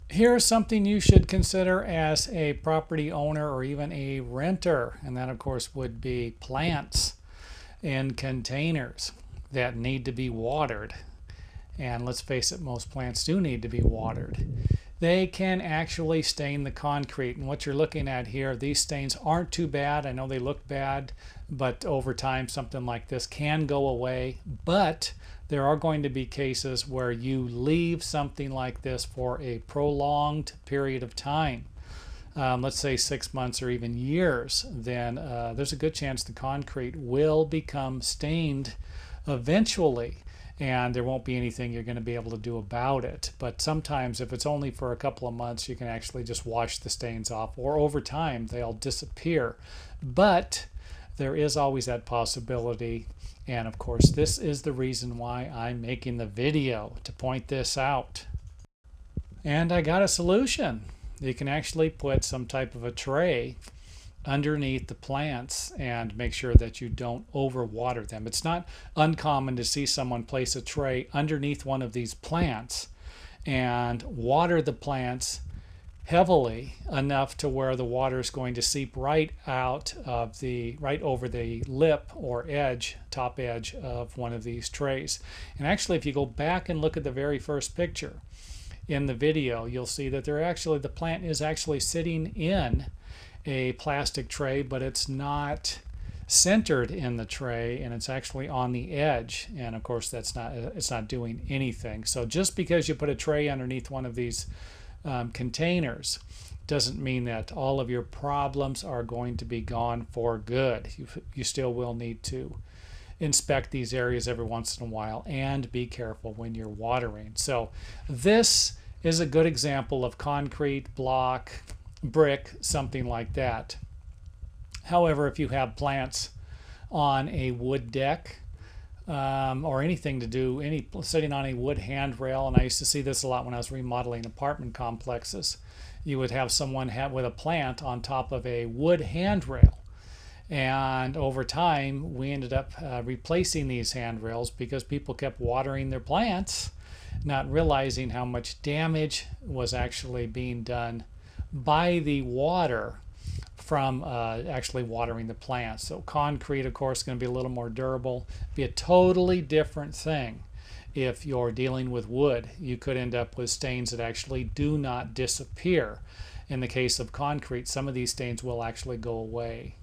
Here's something you should consider as a property owner or even a renter, and that of course would be plants in containers that need to be watered. And let's face it, most plants do need to be watered. They can actually stain the concrete. And what you're looking at here, these stains aren't too bad. I know they look bad, but over time something like this can go away. But there are going to be cases where you leave something like this for a prolonged period of time. Let's say 6 months or even years, then there's a good chance the concrete will become stained eventually, and there won't be anything you're going to be able to do about it. But sometimes if it's only for a couple of months, you can actually just wash the stains off, or over time they'll disappear. But there is always that possibility, and of course this is the reason why I'm making the video, to point this out. And I got a solution. You can actually put some type of a tray underneath the plants and make sure that you don't overwater them. It's not uncommon to see someone place a tray underneath one of these plants and water the plants heavily enough to where the water is going to seep right out of right over the lip or edge, top edge of one of these trays. And actually, if you go back and look at the very first picture in the video, you'll see that the plant is actually sitting in a plastic tray, but it's not centered in the tray, and it's actually on the edge. And of course, it's not doing anything. So just because you put a tray underneath one of these containers doesn't mean that all of your problems are going to be gone for good. You still will need to inspect these areas every once in a while and be careful when you're watering. So this is a good example of concrete, block, brick, something like that. However, if you have plants on a wood deck, or anything to do, sitting on a wood handrail, and I used to see this a lot when I was remodeling apartment complexes, you would have someone with a plant on top of a wood handrail. And over time, we ended up replacing these handrails because people kept watering their plants, not realizing how much damage was actually being done by the water from actually watering the plants. So concrete, of course, is going to be a little more durable. Be a totally different thing if you're dealing with wood. You could end up with stains that actually do not disappear. In the case of concrete, some of these stains will actually go away.